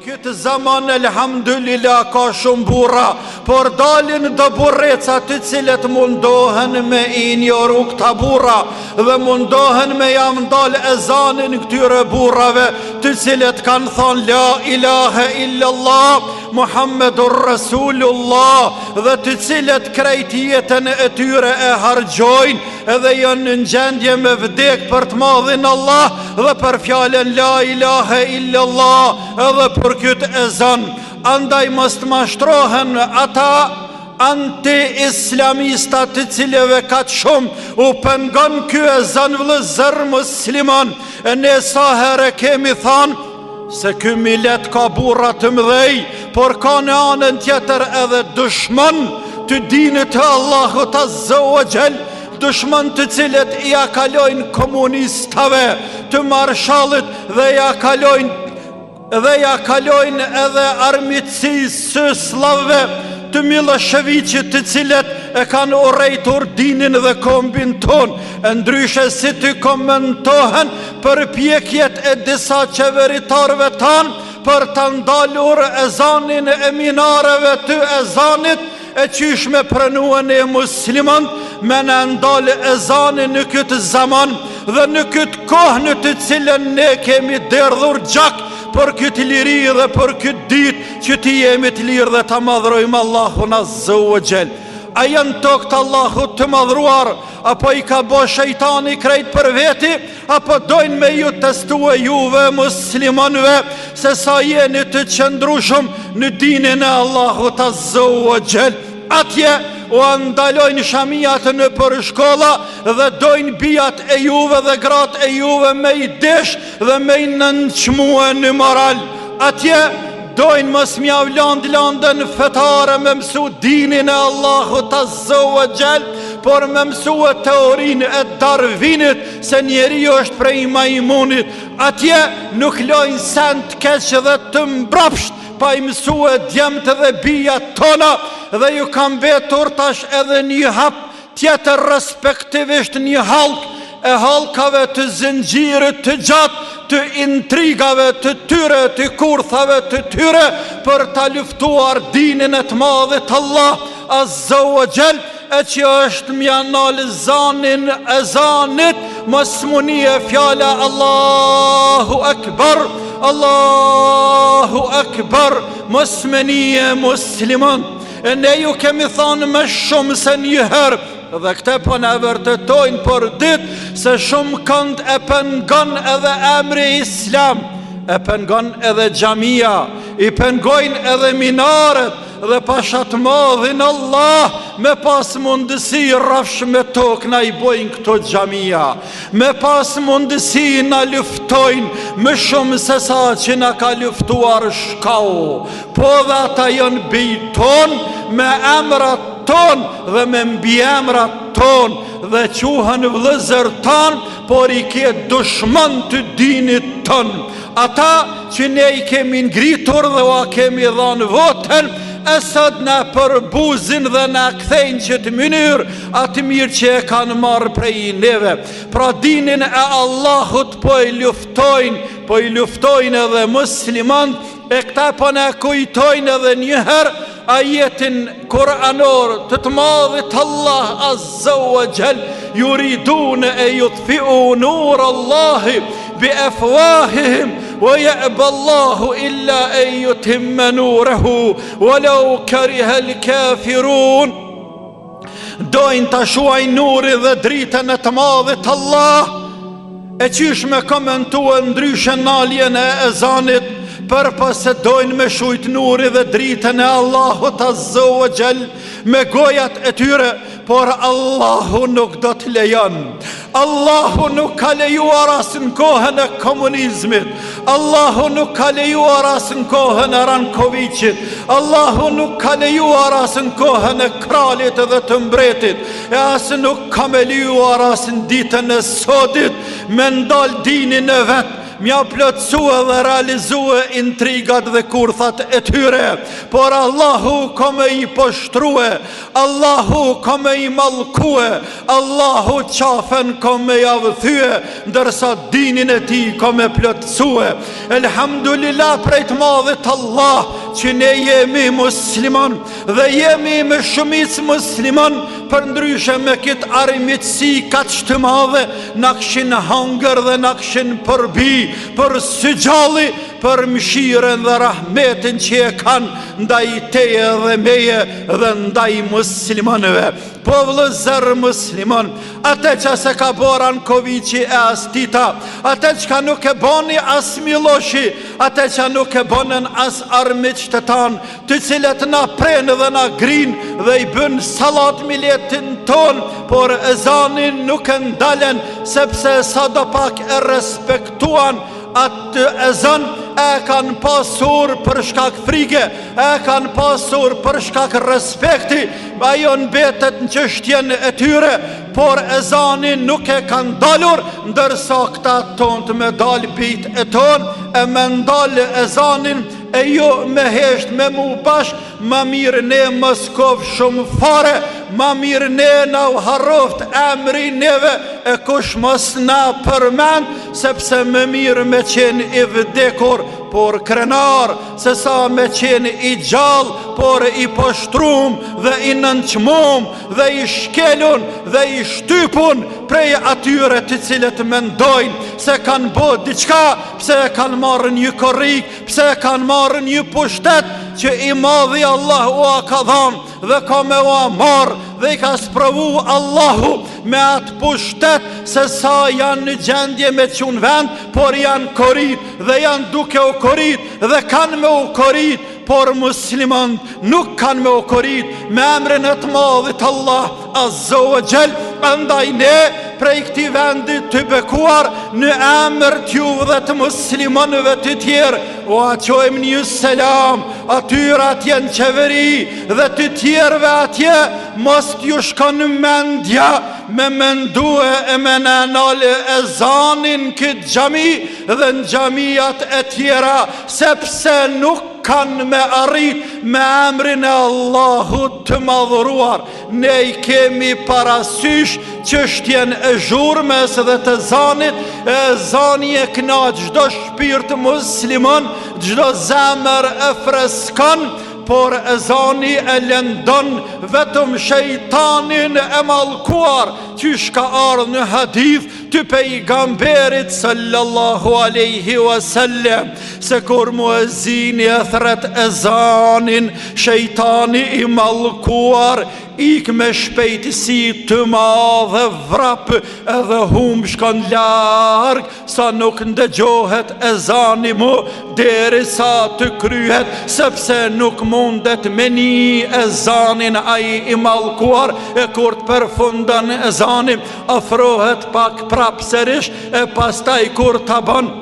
Këtë zaman elhamdulillah ka shumë burra, por dalin do burreca të cilët mundohen me injoru këta burra dhe mundohen me jam dal ezanin këtyre burrave të cilët kanë thonë la ilahe illallah Muhammedur Rasulullah dhe të cilët krejt jetën e tyre e hargjojnë edhe janë në gjendje me vdek për të madhin Allah dhe për fjallën la ilahe illallah edhe për këtë ezan. Andaj mos të mashtrohen ata anti-islamista të cilëve ka të shumë u pengon ky ezan vëllezër musliman. E ne sa herë kemi thanë se ky millet ka burra të mëdhej, por ka në anën tjetër edhe dushman të dinit të Allahut azza wa jall, dushman të cilët i akalojnë komunistave, të marshallit dhe ja kalojnë edhe armiqësisë së slavëve të Miloševićit të cilët e kanë urrejtur dinin dhe kombin ton, e ndryshe si të komentohen përpjekjet e disa qeveritarve tanë për të ndalur ezanin e minareve të ezanit, e qysh me pranuan e muslimant me në ndalë ezanin në këtë zaman dhe në këtë kohë në të cilën ne kemi derdhur gjak për këtë liri dhe për këtë dit që ti jemi të lirë dhe të madhrojmë Allahun azza wa jall. A janë tokë të Allahut të madhruar, apo i ka bo shejtani krejt për veti, apo dojnë me ju testue juve muslimanve se sa jeni të qëndrushëm në dinin e Allahut azza wa jall. Atje u andalojnë shamijat në për shkolla dhe dojnë bijat e juve dhe grat e juve me i desh dhe me i nënçmue në moral. Atje dojnë mos mjavland landën fetare me mësu dinin e Allahut azza wa jall, por me mësu e teorinë e Darwinit se njeri është prej majmunit. Atje nuk lojnë sen të keq dhe të mbrapsht, pa i mësu e djemët dhe bijat tona, dhe ju kam betur tash edhe një hap tjetër, respektivisht një halk e halkave të zëngjirit të gjatë, të intrigave të tyre, të kurthave të tyre, për ta luftuar dinin e të madhit Allah azza wa jall, e që është mjanal zanin e zanit, mos muni e fjala Allahu Akbar, Allahu Akbar, mos meni e musliman. E ne ju kemi thonë me shumë se një herë, dhe këte po në vërtetojnë për dit, se shumë kënd e pengon edhe emri islam, e pengon edhe xhamia, i pengojnë edhe minaret, dhe pashat madhin Allah me pas mundësi rafsh me tokë na i bojnë këto xhamia, me pas mundësi na luftojnë më shumë se sa që na ka luftuar shkau, po dhe ata janë bijton me emrat ton dhe me mbi emrat ton dhe quhen vëllezër tan, por i ke dushman të dinit ton. Ata që ne i kemi ngritur dhe ua kemi dhanë votën, e sot në përbuzin dhe në kthejnë që të mënyrë atë mirë që e kanë marë prej neve. Pra dinin e Allahut po i luftojnë edhe muslimant, e këta po në kujtojnë edhe njëherë ajetin Kur'anor të të madhit Allah azza wa jall, yuridun e yutfi'u nur Allahi bi afwahihim wa ya'ba Allahu illa an yutimma nuruhu walau kariha al-kafirun. Dojnë ta shuajnë nuri dhe dritën e të madhit Allah, e qysh me komentua ndryshe naljen e ezanit, për se dojnë me shujt nuri dhe dritën e Allahut azza wa jall me gojat e tyre, por Allahu nuk do të lejon. Allahu nuk ka lejuar as në kohën e komunizmit, Allahu nuk ka lejuar as në kohën e Rankovicit, Allahu nuk ka lejuar as në kohën e kralit dhe të mbretit, e as nuk ka me lejuar as në ditën e sotit me ndal dinin e vetë mja plotësue dhe realizue intrigat dhe kurthat e tyre, por Allahu ka me i poshtrue, Allahu ka me i mallkue, Allahu qafen ka me i avëthyë, ndërsa dinin e ti ka me plotësue. Elhamdulillah prej të madhit Allah që ne jemi musliman dhe jemi me shumic musliman, për ndryshe me këtë armitësi ka që të madhe, na këshin hangër dhe na këshin përbi, për së gjalli, për mshiren dhe rahmetin që e kanë ndaj teje dhe meje dhe ndaj muslimanëve. Po vëllezër musliman, atë që se ka boran Kovici e Astita, atë që ka nuk e boni as Miloshi, atë që nuk e bonen as armiq të tanë, të cilët na prenë dhe na grinë dhe i bën salat miletin tonë, por ezanin nuk e ndalen, sepse sa do pak e respektuan atë ezan, e kanë pasur për shkak frike, e kanë pasur për shkak respekti, ajo mbetet në çështjen e tyre, por ezanin nuk e kanë dalur, ndërsa këta tonë të me dalë bit e tonë, e me ndalë ezanin, e jo me hesht me mu bashk, ma mirë ne Moskov shumë fare, ma mirë ne na u harroft emri neve, e kush mos na përmend, sepse me mirë me qenë i vdekur, por krenar, se sa me qenë i gjallë, por i poshtrum dhe i nënçmum dhe i shkelun dhe i shtypun prej atyre të cilët mendojnë se kanë bërë diçka, pse kanë marrë një korrik, pse kanë marrë një pushtet që i madhi Allah ua ka dhanë dhe ka me ua marrë, dhe i ka sprovu Allahu me atë pushtet, se sa janë në gjendje me qunë vend, por janë korit dhe janë duke u korit dhe kanë me u korit, por musliman nuk kanë me u korit me emrin e të madhit Allah Azza wa Jall. Andaj ne prej këti vendit të bekuar në emër t'juve dhe të muslimanëve të tjerë, o aqojmë një selam atyre atje në qeveri dhe të tjerëve atje, mos t'ju shkon mendja me mendue e me nënale ezanin këtë gjami dhe në gjamiat e tjera, sepse nuk kanë me arrit me emrin e Allahut të madhuruar. Ne i kemi parasysh çështjen e zhurmes dhe të zanit, e zani e këna gjdo shpirt musliman, gjdo zemër e freskon, por ezani e lëndon vetëm shejtanin e mallkuar, që shka ardhë në hadith të pejgamberit sallallahu aleyhi wasallam, se kur muezini e thret ezanin, shejtani i mallkuar ik me shpejtësi të madhe vrap, edhe hum shkon larg, sa nuk ndëgjohet ezani mu, deri sa të kryhet, sepse nuk mundet me një ezanin ai i mallkuar, e kur të përfundan ezani, afrohet pak prapsërish, e pastaj kur ta ban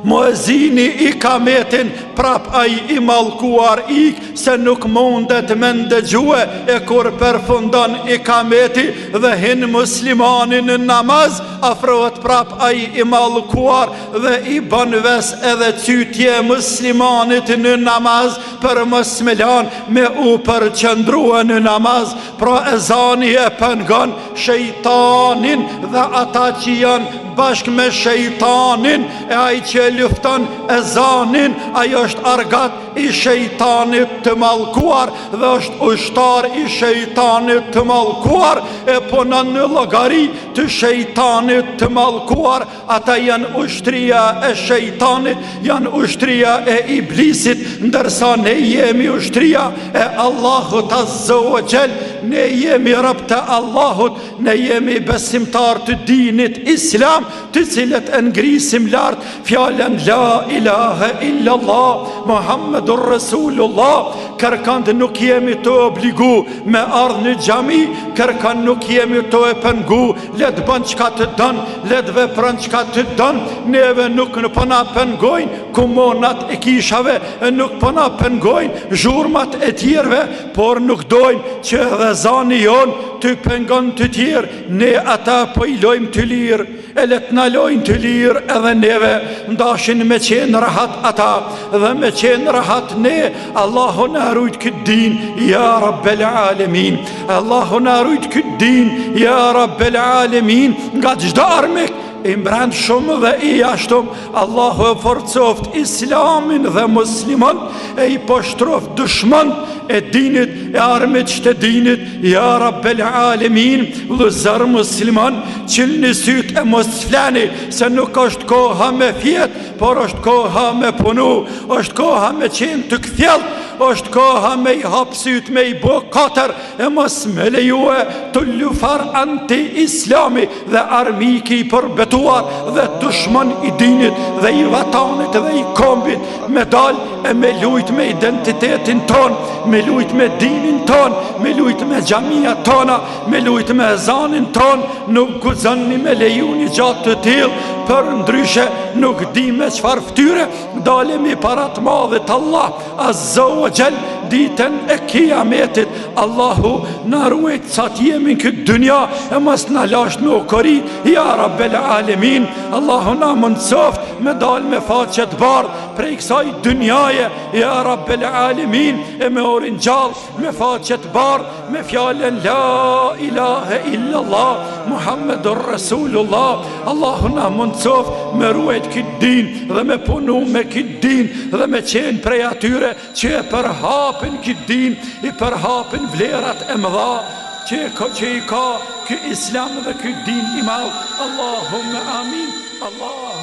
muezini i kametin, prap ai i mallkuar ik, se nuk mundet me ndëgjue, e kur përfundon i kameti dhe hin muslimanin në namaz, afrohet prap ai i mallkuar dhe i bën ves edhe cytje muslimanit në namaz, për mos me lan me u përqëndrua në namaz. Pra ezani e pengon shejtanin dhe ata që janë bashk me shejtanin, e ai që lufton ezanin, ajo është argat i shejtanit të mallkuar dhe është ushtar i shejtanit të mallkuar, e punon në llogari të shejtanit të mallkuar. Ata janë ushtria e shejtanit, janë ushtria e iblisit, ndërsa ne jemi ushtria e Allahut Azza wa Jall, ne jemi rob të Allahut, ne jemi besimtar të dinit Islam, të cilët e ngrisim lart fjalën la ilaha illallah Muhammedur Rasulullah. Kërkand nuk jemi të obligu me ardhë në gjami, kërkand nuk jemi të e pengu, let bën qka të dën, let vepran qka të dën, neve nuk në pëna pengojnë kumonat e kishave, nuk pëna pengojnë zhurmat e tjerve, por nuk dojnë që edhe zani jonë ty pengon të tjerë, ne ata po I lojmë të lirë, e le të na lojnë të lirë edhe neve, ndashin me qenë rahat ata dhe me qenë rahat ne. Allahu na rujt këtë din, ja Rabbel Alemin. Allahu na rujt këtë din, ja Rabbel Alemin, nga çdo armik I mbrend shumë dhe I jashtum. Allahu e forcoft islamin dhe musliman, e I poshtroft dushman e dinit, e armit që të dinit, ja Rabbel Alemin. Vëllezër musliman, qilni syt e mos flani, se nuk është koha me fjet, por është koha me punu, është koha me qenë të kthjell, është koha me I hap syt, me I bë katër, e mos me lejue të lufar anti-islami dhe armiki I përbetuar dhe dushman I dinit dhe I vatanit dhe I kombit, me dal e me lujt me identitetin ton, me lujt me dinin ton, me lujt me xhamia tona, me lujt me ezanin ton. Nuk guxonni me leju një gjatë të tillë, për ndryshe nuk di me çfarë fytyre dalemi para të madhit Allah Azza wa Jall ditën e kiametit. Allahu na ruajt sa të jemi në këtë dynja, e mos na lash me okorit, ja Rabbel Alemin. Allahu na mundsoft me dal me faqe të bardhë prej kësaj dynjaje, ja Rabbel Alemin, e me orin gjallë, me faqe të bardhë, me fjalën la ilahe illallah Muhammedur Rasulullah. Allahu na mundsoft me ruajt këtë din dhe me punu me këtë din dhe me qenë prej atyre që e përhapin këtë din, I përhapin vlerat e mëdha që I ka ky islam dhe ky din I madh. Allahumma amin. Allah